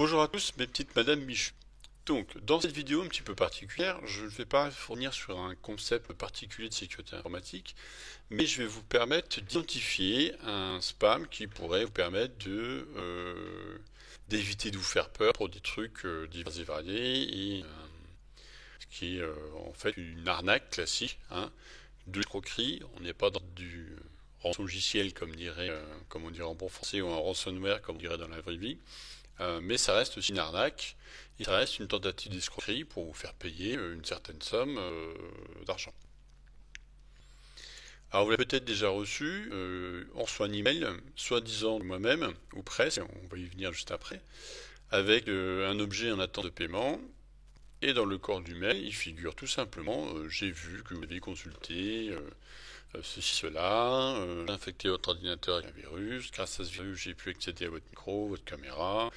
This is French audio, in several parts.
Bonjour à tous, mes petites Madame Michu. Donc, dans cette vidéo un petit peu particulière, je ne vais pas fournir sur un concept particulier de sécurité informatique, mais je vais vous permettre d'identifier un spam qui pourrait vous permettre d'éviter de vous faire peur pour des trucs divers et variés, et ce qui est en fait une arnaque classique, hein, de l'escroquerie. On n'est pas dans du rançon logiciel comme on dirait en bon français, ou un ransomware comme on dirait dans la vraie vie. Mais ça reste aussi une arnaque, et ça reste une tentative d'escroquerie pour vous faire payer une certaine somme d'argent. Alors vous l'avez peut-être déjà reçu, on reçoit un email, soi-disant de moi-même, ou presque, on va y venir juste après, avec un objet en attente de paiement, et dans le corps du mail, il figure tout simplement, j'ai vu que vous avez consulté ceci, cela, infecté votre ordinateur avec un virus, grâce à ce virus j'ai pu accéder à votre micro, votre caméra,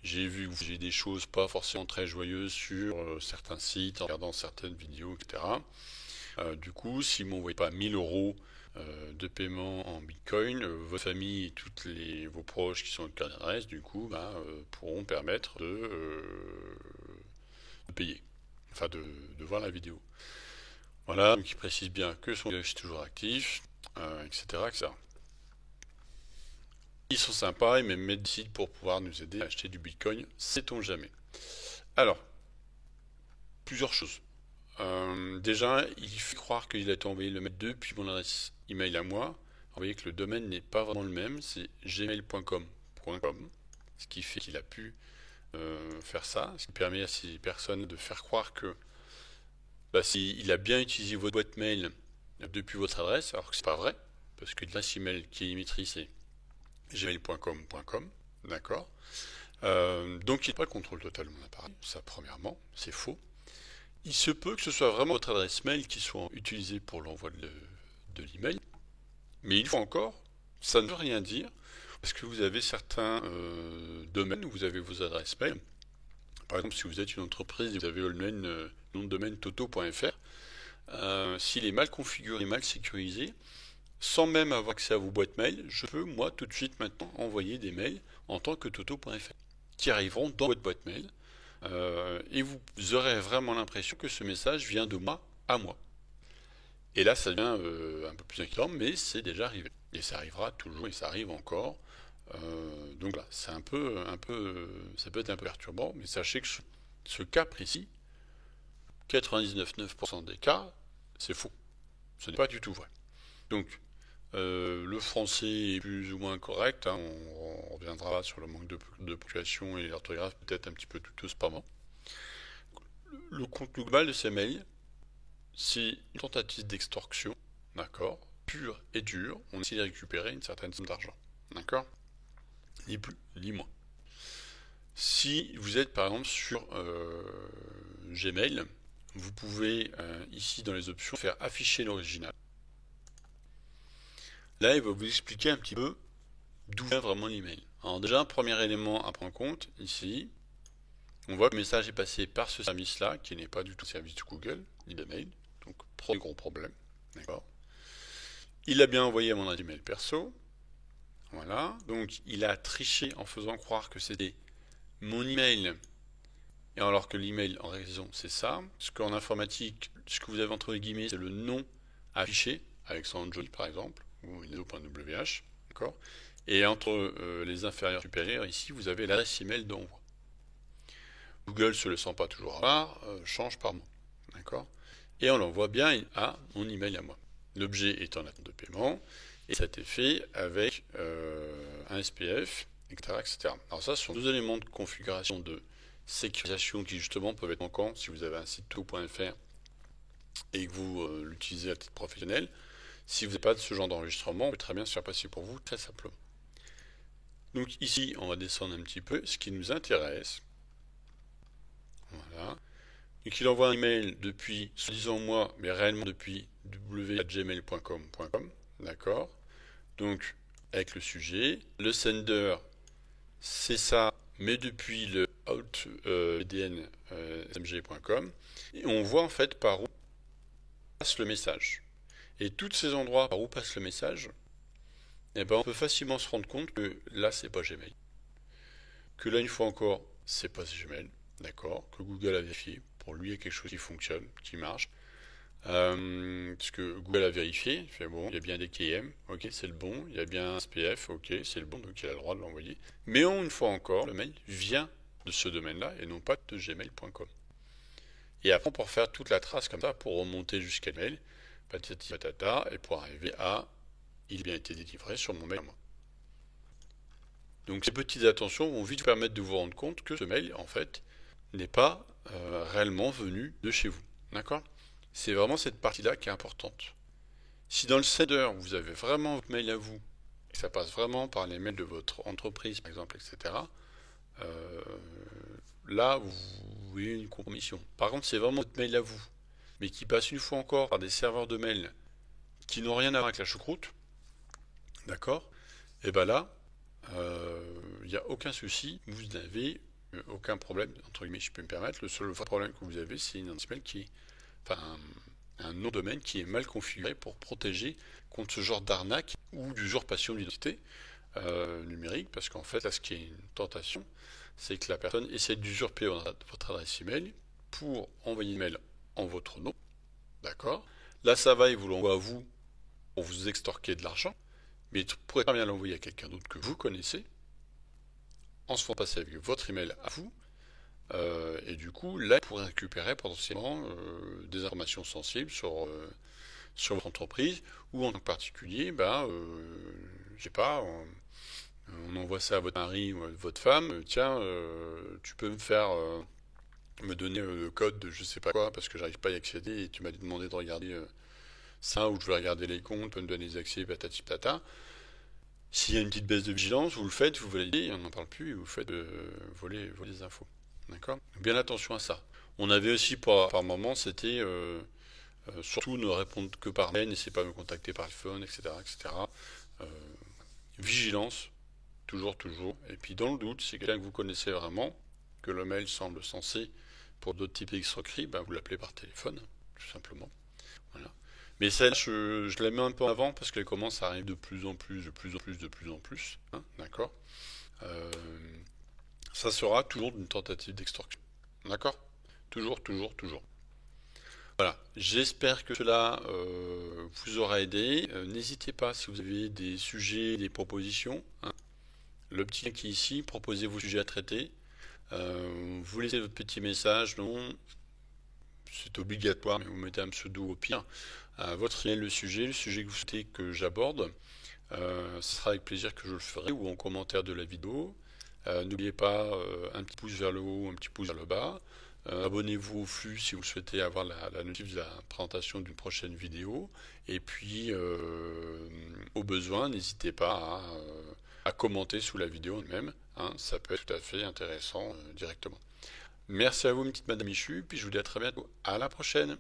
j'ai vu que j'ai des choses pas forcément très joyeuses sur certains sites, en regardant certaines vidéos, etc. Du coup, si vous ne m'envoyez pas 1000 euros de paiement en bitcoin, votre famille et vos proches qui sont au cœur d'adresse, du coup, pourront permettre de payer, enfin de voir la vidéo. Voilà, donc il précise bien que son gage est toujours actif, etc., etc. Ils sont sympas, ils même mettent des sites pour pouvoir nous aider à acheter du bitcoin, sait-on jamais. Alors, plusieurs choses. Déjà, il fait croire qu'il a été envoyé le mail depuis mon adresse email à moi. Vous voyez que le domaine n'est pas vraiment le même, c'est gmail.com, ce qui fait qu'il a pu faire ça, ce qui permet à ces personnes de faire croire que il a bien utilisé votre boîte mail depuis votre adresse, alors que c'est pas vrai, parce que l'adresse email qui est émettrice c'est gmail.com, d'accord. Donc il n'a pas le contrôle total de mon appareil, ça premièrement, c'est faux. Il se peut que ce soit vraiment votre adresse mail qui soit utilisée pour l'envoi de l'email, mais une fois encore, ça ne veut rien dire, parce que vous avez certains domaines où vous avez vos adresses mail. Par exemple, si vous êtes une entreprise et vous avez le nom de domaine toto.fr, s'il est mal configuré, mal sécurisé, sans même avoir accès à vos boîtes mail, je peux moi tout de suite maintenant envoyer des mails en tant que toto.fr qui arriveront dans votre boîte mail et vous aurez vraiment l'impression que ce message vient de moi à moi. Et là ça devient un peu plus inquiétant, mais c'est déjà arrivé. Et ça arrivera toujours et ça arrive encore. Donc là, c'est ça peut être un peu perturbant, mais sachez que ce cas précis, 99,9% des cas, c'est faux. Ce n'est pas du tout vrai. Donc, le français est plus ou moins correct, hein, on reviendra sur le manque de ponctuation et l'orthographe peut-être un petit peu douteuse par moment. Le contenu global de ces mails, c'est une tentative d'extorsion, d'accord, pure et dure, on essaie de récupérer une certaine somme d'argent, d'accord, ni plus, ni moins. Si vous êtes par exemple sur Gmail, vous pouvez ici dans les options faire afficher l'original. Là, il va vous expliquer un petit peu d'où vient vraiment l'email. Alors déjà, un premier élément à prendre en compte, ici, on voit que le message est passé par ce service-là, qui n'est pas du tout le service de Google, ni de mail, donc premier gros problème. D'accord. Il a bien envoyé à mon adresse email perso. Voilà, donc il a triché en faisant croire que c'était mon email, et alors que l'email en raison c'est ça. Parce qu'en informatique, ce que vous avez entre guillemets, c'est le nom affiché, avec son Johnny par exemple, ou windows.wh, d'accord. Et entre les inférieurs et supérieurs, ici, vous avez l'adresse email d'envoi. Google, se le sent pas toujours avoir, change par mot, d'accord. Et on l'envoie bien à mon email à moi. L'objet est en attente de paiement, et ça a été fait avec un SPF, etc., etc. Alors ça, ce sont deux éléments de configuration de sécurisation qui justement peuvent être manquants si vous avez un site tout.fr et que vous l'utilisez à titre professionnel. Si vous n'avez pas de ce genre d'enregistrement, on peut très bien se faire passer pour vous, très simplement. Donc ici, on va descendre un petit peu, ce qui nous intéresse. Voilà. Donc il envoie un email depuis, soi-disant moi, mais réellement depuis w@gmail.com, d'accord. Donc avec le sujet, le sender, c'est ça, mais depuis le outdn.smg.com, et on voit en fait par où passe le message. Et tous ces endroits par où passe le message, on peut facilement se rendre compte que là c'est pas Gmail. Que là une fois encore, c'est pas Gmail, d'accord, que Google a vérifié. Pour lui, il y a quelque chose qui fonctionne, qui marche. Parce que Google a vérifié, il fait bon, il y a bien des KM, ok, c'est le bon, il y a bien un SPF, ok, c'est le bon, donc il a le droit de l'envoyer. Mais une fois encore, le mail vient de ce domaine-là et non pas de gmail.com. Et après, pour faire toute la trace comme ça, pour remonter jusqu'à mail, patati patata, et pour arriver à il a bien été délivré sur mon mail à moi. Donc ces petites attentions vont vite vous permettre de vous rendre compte que ce mail, en fait, n'est pas réellement venu de chez vous. D'accord? C'est vraiment cette partie-là qui est importante. Si dans le sender, vous avez vraiment votre mail à vous, et que ça passe vraiment par les mails de votre entreprise, par exemple, etc., euh, là, vous voyez une compromission. Par contre, c'est vraiment votre mail à vous, mais qui passe une fois encore par des serveurs de mail qui n'ont rien à voir avec la choucroute, d'accord? Et bien là, il n'y a aucun souci, vous n'avez aucun problème, entre guillemets, si je peux me permettre. Le seul vrai problème que vous avez, c'est une adresse mail qui est, enfin, un nom de domaine qui est mal configuré pour protéger contre ce genre d'arnaque ou d'usurpation d'identité numérique, parce qu'en fait, là, ce qui est une tentation, c'est que la personne essaie d'usurper votre adresse email pour envoyer une mail en votre nom, d'accord? Là, ça va, il vous l'envoie à vous pour vous extorquer de l'argent, mais il pourrait très bien l'envoyer à quelqu'un d'autre que vous connaissez, en se faisant passer avec votre email à vous, et du coup, là, il pourrait récupérer potentiellement des informations sensibles sur votre entreprise, ou en tant que particulier, je sais pas, on envoie ça à votre mari ou à votre femme, tiens, tu peux me donner le code de je sais pas quoi, parce que j'arrive pas à y accéder, et tu m'as demandé de regarder ça, ou je veux regarder les comptes, tu peux me donner les accès, patati patata. S'il y a une petite baisse de vigilance, vous le faites, vous validez, on n'en parle plus, et vous faites voler les infos. D'accord? Bien attention à ça. On avait aussi par moment, c'était surtout ne répondre que par mail, n'essayez pas de me contacter par téléphone, etc. etc. Euh, vigilance, toujours, toujours. Et puis dans le doute, si quelqu'un que vous connaissez vraiment, que le mail semble censé pour d'autres types d'escroqueries, vous l'appelez par téléphone, tout simplement. Voilà. Mais celle, je la mets un peu en avant parce qu'elle commence à arriver de plus en plus, de plus en plus, de plus en plus. Hein, d'accord? Euh, Ça sera toujours une tentative d'extorsion. D'accord? Toujours, toujours, toujours. Voilà. J'espère que cela vous aura aidé. N'hésitez pas si vous avez des sujets, des propositions. Hein. Le petit lien qui est ici, proposez vos sujets à traiter. Vous laissez votre petit message, non, c'est obligatoire, mais vous mettez un pseudo au pire. Votre email, le sujet que vous souhaitez que j'aborde. Ce sera avec plaisir que je le ferai ou en commentaire de la vidéo. N'oubliez pas un petit pouce vers le haut, un petit pouce vers le bas. Abonnez-vous au flux si vous souhaitez avoir la notice de la présentation d'une prochaine vidéo. Et puis, au besoin, n'hésitez pas à commenter sous la vidéo même. Hein, ça peut être tout à fait intéressant directement. Merci à vous, petite Madame Michu, puis je vous dis à très bientôt. À la prochaine!